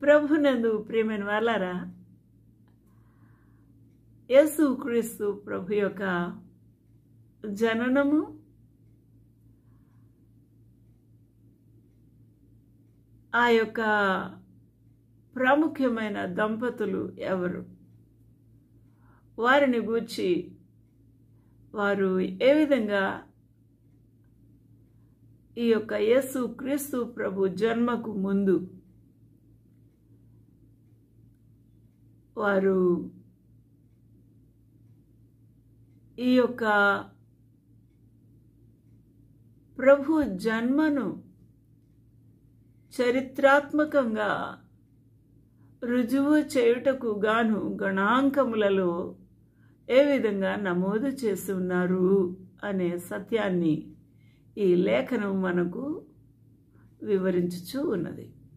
ప్రభునందు ప్రియమైన వాళ్ళారా, యేసుక్రీస్తు ప్రభు యొక్క జననము ఆ యొక్క ప్రాముఖ్యమైన దంపతులు ఎవరు, వారిని గూర్చి వారు ఏ విధంగా ఈ యొక్క యేసుక్రీస్తు ప్రభు జన్మకు ముందు వారు ఈ యొక్క ప్రభు జన్మను చరిత్రాత్మకంగా రుజువు చేయుటకు గాను గణాంకములలో ఏ విధంగా నమోదు చేసి ఉన్నారు అనే సత్యాన్ని ఈ లేఖనం మనకు వివరించుచూ ఉన్నది.